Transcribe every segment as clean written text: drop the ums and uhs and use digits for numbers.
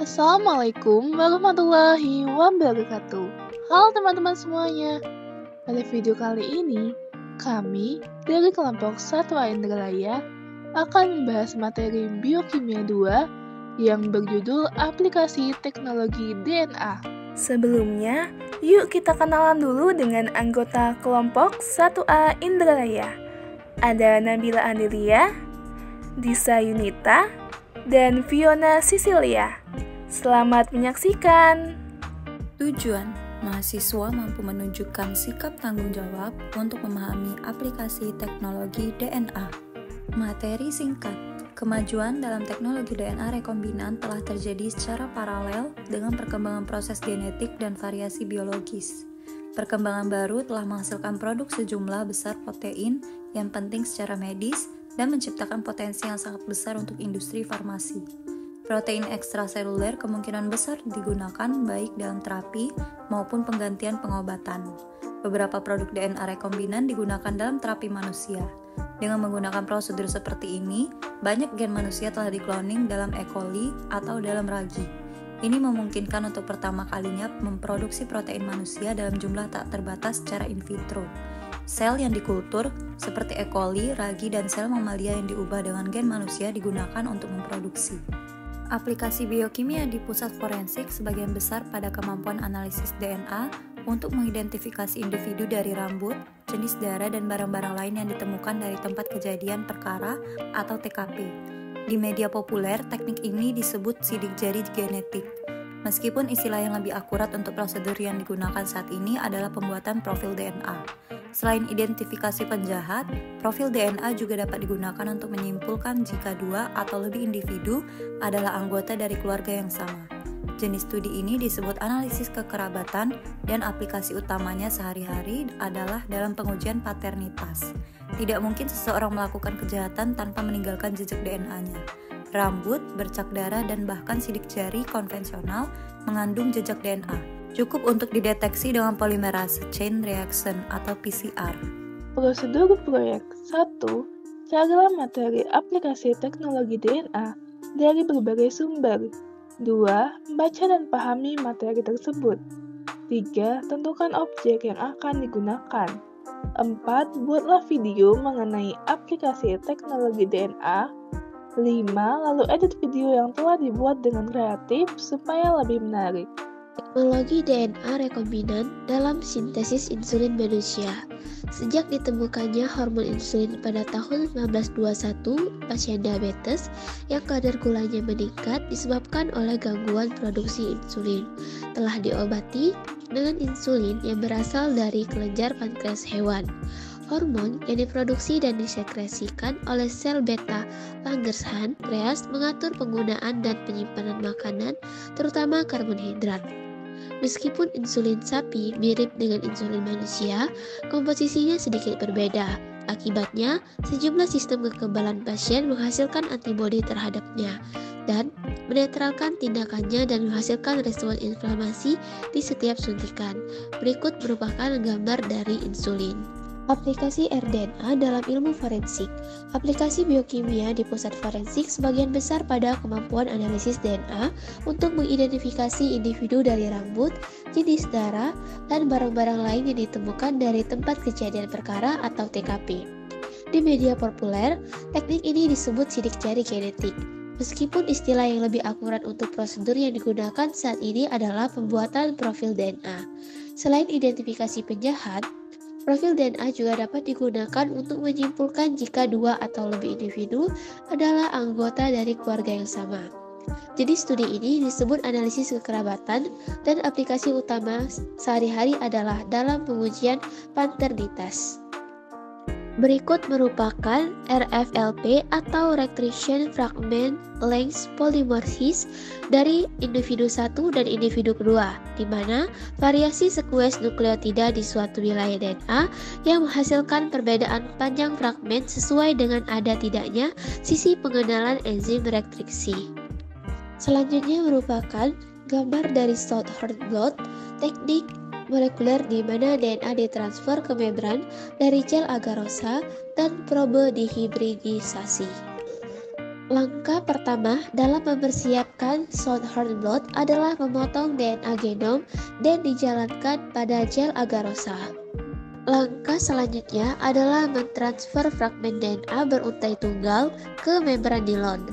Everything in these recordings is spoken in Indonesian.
Assalamualaikum warahmatullahi wabarakatuh. Halo teman-teman semuanya. Pada video kali ini, kami dari kelompok Satwa Indralaya akan membahas materi Biokimia 2 yang berjudul Aplikasi Teknologi DNA. Sebelumnya, yuk kita kenalan dulu dengan anggota kelompok 1A Indralaya. Ada Nabila Andilia, Disa Yunita, dan Fiona Sisilia. Selamat menyaksikan. Tujuan, mahasiswa mampu menunjukkan sikap tanggung jawab untuk memahami aplikasi teknologi DNA. Materi singkat, kemajuan dalam teknologi DNA rekombinan telah terjadi secara paralel dengan perkembangan proses genetik dan variasi biologis. Perkembangan baru telah menghasilkan produk sejumlah besar protein yang penting secara medis dan menciptakan potensi yang sangat besar untuk industri farmasi. Protein ekstraseluler kemungkinan besar digunakan baik dalam terapi maupun penggantian pengobatan. Beberapa produk DNA rekombinan digunakan dalam terapi manusia. Dengan menggunakan prosedur seperti ini, banyak gen manusia telah dikloning dalam E. coli atau dalam ragi. Ini memungkinkan untuk pertama kalinya memproduksi protein manusia dalam jumlah tak terbatas secara in vitro. Sel yang dikultur, seperti E. coli, ragi, dan sel mamalia yang diubah dengan gen manusia digunakan untuk memproduksi. Aplikasi biokimia di pusat forensik sebagian besar pada kemampuan analisis DNA untuk mengidentifikasi individu dari rambut, jenis darah, dan barang-barang lain yang ditemukan dari tempat kejadian perkara atau TKP. Di media populer, teknik ini disebut sidik jari genetik. Meskipun istilah yang lebih akurat untuk prosedur yang digunakan saat ini adalah pembuatan profil DNA. Selain identifikasi penjahat, profil DNA juga dapat digunakan untuk menyimpulkan jika dua atau lebih individu adalah anggota dari keluarga yang sama. Jenis studi ini disebut analisis kekerabatan dan aplikasi utamanya sehari-hari adalah dalam pengujian paternitas. Tidak mungkin seseorang melakukan kejahatan tanpa meninggalkan jejak DNA-nya. Rambut, bercak darah, dan bahkan sidik jari konvensional mengandung jejak DNA. Cukup untuk dideteksi dengan polimerase chain reaction atau PCR. Prosedur proyek 1. Carilah materi aplikasi teknologi DNA dari berbagai sumber. 2. Baca dan pahami materi tersebut. 3. Tentukan objek yang akan digunakan. 4. Buatlah video mengenai aplikasi teknologi DNA. 5. Lalu edit video yang telah dibuat dengan kreatif supaya lebih menarik. Teknologi DNA rekombinan dalam sintesis insulin manusia. Sejak ditemukannya hormon insulin pada tahun 1921, pasien diabetes yang kadar gulanya meningkat disebabkan oleh gangguan produksi insulin telah diobati dengan insulin yang berasal dari kelenjar pankreas hewan. Hormon yang diproduksi dan disekresikan oleh sel beta Langerhans mengatur penggunaan dan penyimpanan makanan, terutama karbohidrat. Meskipun insulin sapi mirip dengan insulin manusia, komposisinya sedikit berbeda. Akibatnya, sejumlah sistem kekebalan pasien menghasilkan antibodi terhadapnya dan menetralkan tindakannya dan menghasilkan respon inflamasi di setiap suntikan. Berikut merupakan gambar dari insulin. Aplikasi rDNA dalam ilmu forensik. Aplikasi biokimia di pusat forensik sebagian besar pada kemampuan analisis DNA untuk mengidentifikasi individu dari rambut, jenis darah, dan barang-barang lain yang ditemukan dari tempat kejadian perkara atau TKP. Di media populer, teknik ini disebut sidik jari genetik. Meskipun istilah yang lebih akurat untuk prosedur yang digunakan saat ini adalah pembuatan profil DNA. Selain identifikasi penjahat, profil DNA juga dapat digunakan untuk menyimpulkan jika dua atau lebih individu adalah anggota dari keluarga yang sama. Jadi studi ini disebut analisis kekerabatan dan aplikasi utama sehari-hari adalah dalam pengujian paternitas. Berikut merupakan RFLP atau Restriction Fragment Length Polymorphism dari individu 1 dan individu kedua, di mana variasi sekuens nukleotida di suatu wilayah DNA yang menghasilkan perbedaan panjang fragmen sesuai dengan ada tidaknya sisi pengenalan enzim restriksi. Selanjutnya merupakan gambar dari Southern blot, teknik molekuler di mana DNA ditransfer ke membran dari gel agarosa dan probe dihibridisasi. Langkah pertama dalam mempersiapkan Southern blot adalah memotong DNA genom dan dijalankan pada gel agarosa. Langkah selanjutnya adalah mentransfer fragmen DNA beruntai tunggal ke membran nilon.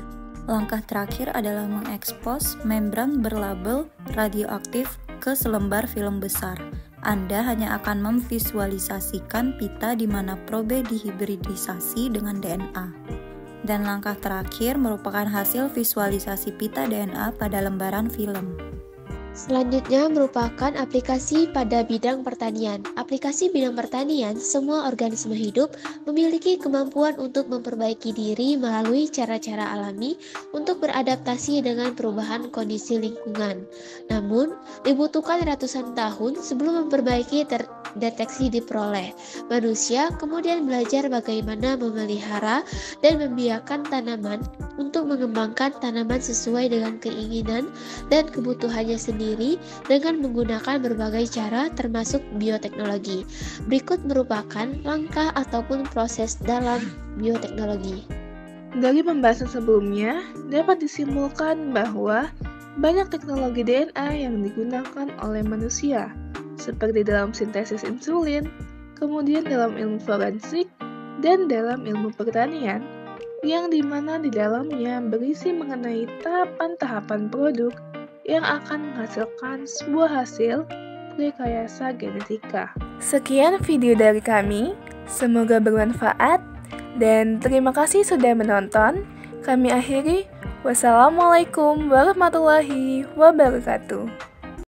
Langkah terakhir adalah mengekspos membran berlabel radioaktif ke selembar film besar. Anda hanya akan memvisualisasikan pita di mana probe dihibridisasi dengan DNA. Dan langkah terakhir merupakan hasil visualisasi pita DNA pada lembaran film. Selanjutnya merupakan aplikasi pada bidang pertanian. Aplikasi bidang pertanian, semua organisme hidup memiliki kemampuan untuk memperbaiki diri melalui cara-cara alami untuk beradaptasi dengan perubahan kondisi lingkungan. Namun, dibutuhkan ratusan tahun sebelum memperbaiki deteksi diperoleh. Manusia kemudian belajar bagaimana memelihara dan membiarkan tanaman untuk mengembangkan tanaman sesuai dengan keinginan dan kebutuhannya sendiri dengan menggunakan berbagai cara termasuk bioteknologi. Berikut merupakan langkah ataupun proses dalam bioteknologi. Dari pembahasan sebelumnya, dapat disimpulkan bahwa banyak teknologi DNA yang digunakan oleh manusia, seperti dalam sintesis insulin, kemudian dalam ilmu forensik, dan dalam ilmu pertanian, yang dimana di dalamnya berisi mengenai tahapan-tahapan produk yang akan menghasilkan sebuah hasil rekayasa genetika. Sekian video dari kami, semoga bermanfaat, dan terima kasih sudah menonton. Kami akhiri, wassalamualaikum warahmatullahi wabarakatuh.